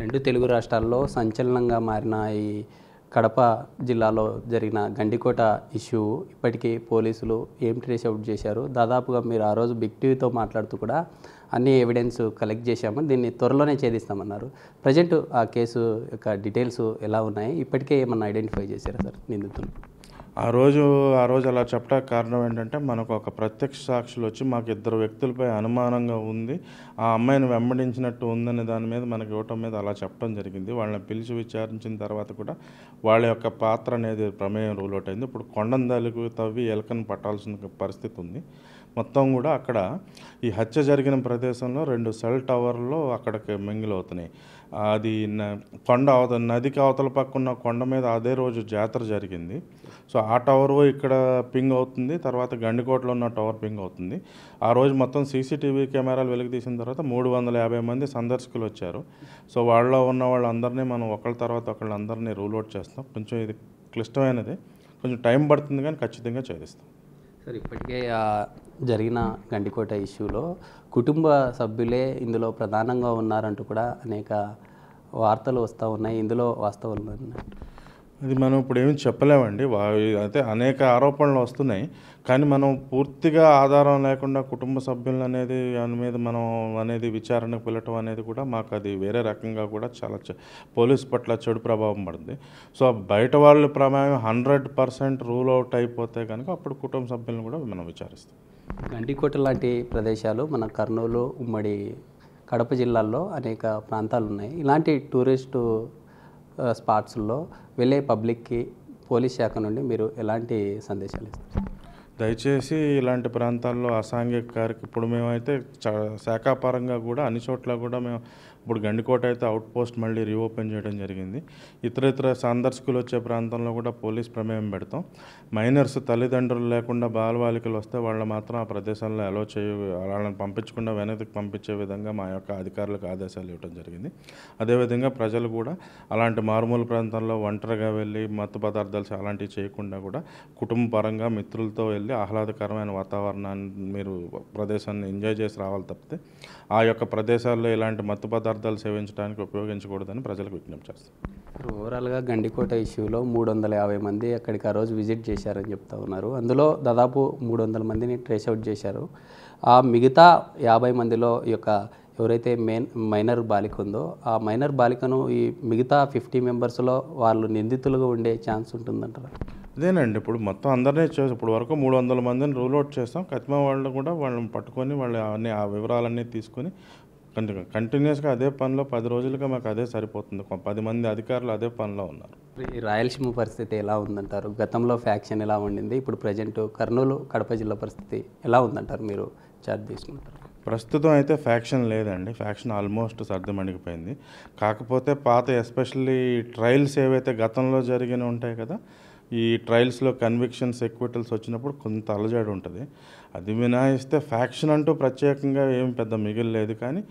రెండు తెలుగు రాష్ట్రాల్లో సంచలనంగా మారిన ఈ కడప జిల్లాలో జరిగిన గండికోట ఇష్యూ ఇప్పటికీ పోలీసులు ఏం ట్రేస్ అవుట్ చేశారు. దాదాపుగా మీరు ఆ రోజు బిగ్ టీవీతో మాట్లాడుతూ కూడా అన్ని ఎవిడెన్స్ కలెక్ట్ చేశాము, దీన్ని త్వరలోనే ఛేదిస్తామన్నారు. ప్రజెంట్ ఆ కేసు యొక్క డీటెయిల్స్ ఎలా ఉన్నాయి, ఇప్పటికే ఏమన్నా ఐడెంటిఫై చేశారా సార్ నిందితులు? ఆ రోజు అలా చెప్పడానికి కారణం ఏంటంటే, మనకు ఒక ప్రత్యక్ష సాక్షులు వచ్చి మాకు ఇద్దరు వ్యక్తులపై అనుమానంగా ఉంది, ఆ అమ్మాయిని వెంబడించినట్టు ఉందనే దాని మీద మనకి ఇవ్వటం మీద అలా చెప్పడం జరిగింది. వాళ్ళని పిలిచి విచారించిన తర్వాత కూడా వాళ్ళ యొక్క పాత్ర అనేది ప్రమేయం రూల్ అవుట్ అయింది. ఇప్పుడు కొండందలుగు తవ్వి ఎలకను పట్టాల్సిన పరిస్థితి ఉంది. మొత్తం కూడా అక్కడ ఈ హత్య జరిగిన ప్రదేశంలో 2 సెల్ టవర్లు అక్కడికి మింగిలవుతున్నాయి. అది కొండ నదికి అవతల పక్కన కొండ మీద అదే రోజు జాతర జరిగింది. సో ఆ టవర్ ఇక్కడ పింగ్ అవుతుంది, తర్వాత గండికోటలో ఉన్న టవర్ పింగ్ అవుతుంది. ఆ రోజు మొత్తం సీసీటీవీ కెమెరాలు వెలికి తీసిన తర్వాత 350 మంది సందర్శకులు వచ్చారు. సో వాళ్ళలో ఉన్న వాళ్ళందరినీ మనం ఒకళ్ళ తర్వాత ఒకళ్ళందరినీ రూల్ అవుట్ చేస్తాం. కొంచెం ఇది క్లిష్టమైనది, కొంచెం టైం పడుతుంది, కానీ ఖచ్చితంగా ఛేదిస్తాం. సార్, ఇప్పటికే జరిగిన గండికోట ఇష్యూలో కుటుంబ సభ్యులే ఇందులో ప్రధానంగా ఉన్నారంటూ కూడా అనేక వార్తలు వస్తూ ఉన్నాయి. ఇందులో వాస్తవాలు ఉన్నాయి? అది మనం ఇప్పుడు ఏమి చెప్పలేమండి. అయితే అనేక ఆరోపణలు వస్తున్నాయి, కానీ మనం పూర్తిగా ఆధారం లేకుండా కుటుంబ సభ్యులు అనేది దాని మీద మనం అనేది విచారణకు వెళ్ళటం అనేది కూడా మాకు అది వేరే రకంగా కూడా చాలా పోలీస్ పట్ల చెడు ప్రభావం పడుతుంది. సో బయట వాళ్ళ ప్రమేయం 100% రూల్ అవుట్ అయిపోతే కనుక అప్పుడు కుటుంబ సభ్యులను కూడా మనం విచారిస్తాం. గండికోట లాంటి ప్రదేశాలు మన కర్నూలు, ఉమ్మడి కడప జిల్లాల్లో అనేక ప్రాంతాలు ఉన్నాయి. ఇలాంటి టూరిస్టు స్పాట్స్లో వెళ్ళే పబ్లిక్కి పోలీస్ శాఖ నుండి మీరు ఎలాంటి సందేశాలు ఇస్తారు? దయచేసి ఇలాంటి ప్రాంతాల్లో అసాంఘిక ఇప్పుడు మేమైతే శాఖాపరంగా కూడా అన్ని చోట్ల కూడా మేము ఇప్పుడు గండికోట అయితే అవుట్ పోస్ట్ మళ్ళీ రీఓపెన్ చేయడం జరిగింది. ఇతర సందర్శకులు వచ్చే ప్రాంతంలో కూడా పోలీస్ ప్రమేయం పెడతాం. మైనర్స్ తల్లిదండ్రులు లేకుండా బాలబాలికలు వస్తే వాళ్ళు మాత్రం ఆ ప్రదేశాల్లో అలో వాళ్ళని పంపించకుండా వెనక్కి పంపించే విధంగా మా యొక్క అధికారులకు ఆదేశాలు ఇవ్వడం జరిగింది. అదేవిధంగా ప్రజలు కూడా అలాంటి మారుమూల ప్రాంతాల్లో ఒంటరిగా వెళ్ళి మత్తు పదార్థాలు అలాంటివి చేయకుండా కూడా కుటుంబ పరంగా మిత్రులతో వెళ్ళి ఆహ్లాదకరమైన వాతావరణాన్ని మీరు ప్రదేశాన్ని ఎంజాయ్ చేసి రావాలి తప్పితే ఆ యొక్క ప్రదేశాల్లో ఇలాంటి మత్తు పదార్థాలు సేవించడానికి ఉపయోగించకూడదని ప్రజలకు విజ్ఞప్తి చేస్తాం. ఓవరాల్గా గండికోట ఇష్యూలో 350 మంది అక్కడికి ఆ రోజు విజిట్ చేశారని చెప్తా ఉన్నారు. అందులో దాదాపు 300 మందిని ట్రేస్ అవుట్ చేశారు. ఆ మిగతా 50 మందిలో ఈ యొక్క ఎవరైతే మైనర్ బాలిక ఉందో ఆ మైనర్ బాలికను ఈ మిగతా 50 మెంబర్స్లో వాళ్ళు నిందితులుగా ఉండే ఛాన్స్ ఉంటుందంటారా? అదేనండి, ఇప్పుడు మొత్తం అందరినీ ఇప్పుడు వరకు 300 మందిని రూల్ అవుట్ చేస్తాం. కతిమ వాళ్ళు కూడా వాళ్ళని పట్టుకొని వాళ్ళు అన్ని ఆ వివరాలన్నీ తీసుకొని కంటిన్యూస్గా అదే పనిలో 10 రోజులుగా మాకు అదే సరిపోతుంది. 10 మంది అధికారులు అదే పనిలో ఉన్నారు. ఈ రాయలసీమ పరిస్థితి ఎలా ఉందంటారు? గతంలో ఫ్యాక్షన్ ఎలా ఉండింది, ఇప్పుడు ప్రజెంట్ కర్నూలు, కడప జిల్లా పరిస్థితి ఎలా ఉందంటారు? మీరు చార్జ్ తీసుకుంటారు. ప్రస్తుతం అయితే ఫ్యాక్షన్ లేదండి. ఫ్యాక్షన్ ఆల్మోస్ట్ సర్దుమణిగిపోయింది. కాకపోతే పాత ఎస్పెషల్లీ ట్రయల్స్ ఏవైతే గతంలో జరిగిన ఉంటాయి కదా, ఈ ట్రయల్స్లో కన్విక్షన్స్ ఎక్విటల్స్ వచ్చినప్పుడు కొంత అలజడి ఉంటుంది. అది మినహాయిస్తే ఫ్యాక్షన్ అంటూ ప్రత్యేకంగా ఏం పెద్ద మిగిలిలేదు. కానీ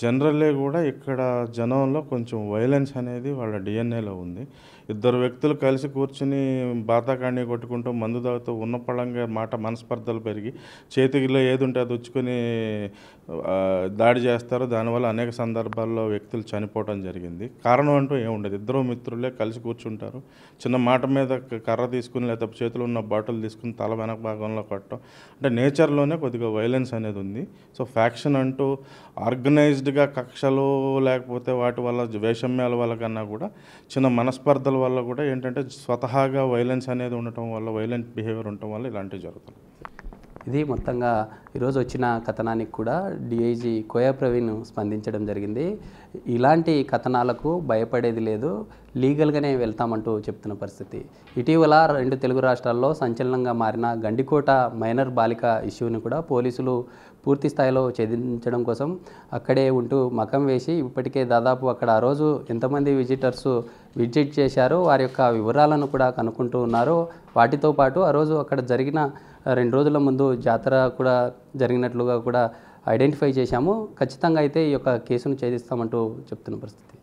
జనరల్లీ కూడా ఇక్కడ జనంలో కొంచెం వైలెన్స్ అనేది వాళ్ళ డిఎన్ఏలో ఉంది. ఇద్దరు వ్యక్తులు కలిసి కూర్చుని బాతాకాండి కొట్టుకుంటూ మందు తాగుతూ ఉన్న పళంగా మనస్పర్ధలు పెరిగి చేతికిలో ఏది ఉంటే అది వచ్చుకొని దాడి చేస్తారు. దానివల్ల అనేక సందర్భాల్లో వ్యక్తులు చనిపోవడం జరిగింది. కారణం అంటూ ఏముండదు. ఇద్దరు మిత్రులే కలిసి కూర్చుంటారు, చిన్న మాట మీద కర్ర తీసుకుని లేకపోతే చేతిలో ఉన్న బాటిల్ తీసుకుని తల వెనక భాగంలో కొట్టడం, అంటే నేచర్లోనే కొద్దిగా వైలెన్స్ అనేది ఉంది. సో ఫ్యాక్షన్ అంటూ ఆర్గనైజ్డ్గా కక్షలు లేకపోతే వాటి వల్ల వైషమ్యాల వల్ల కన్నా కూడా చిన్న మనస్పర్ధల వల్ల కూడా ఏంటంటే స్వతహాగా వైలెన్స్ అనేది ఉండటం వల్ల, వైలెంట్ బిహేవియర్ ఉండటం వల్ల ఇలాంటివి జరుగుతుంది. ఇది మొత్తంగా ఈరోజు వచ్చిన కథనానికి కూడా డిఐజీ కోయా ప్రవీణ్ స్పందించడం జరిగింది. ఇలాంటి కథనాలకు భయపడేది లేదు, లీగల్గానే వెళ్తామంటూ చెప్తున్న పరిస్థితి. ఇటీవల 2 తెలుగు రాష్ట్రాల్లో సంచలనంగా మారిన గండికోట మైనర్ బాలిక ఇష్యూని కూడా పోలీసులు పూర్తి స్థాయిలో ఛేదించడం కోసం అక్కడే ఉంటూ మకం వేసి ఇప్పటికే దాదాపు అక్కడ ఆ రోజు ఎంతమంది విజిటర్స్ విజిట్ చేశారో వారి యొక్క వివరాలను కూడా కనుక్కుంటూ ఉన్నారు. వాటితో పాటు ఆ రోజు అక్కడ జరిగిన 2 రోజుల ముందు జాతర కూడా జరిగినట్లుగా కూడా ఐడెంటిఫై చేశాము. ఖచ్చితంగా అయితే ఈ యొక్క కేసును ఛేదిస్తామంటూ చెప్తున్న పరిస్థితి.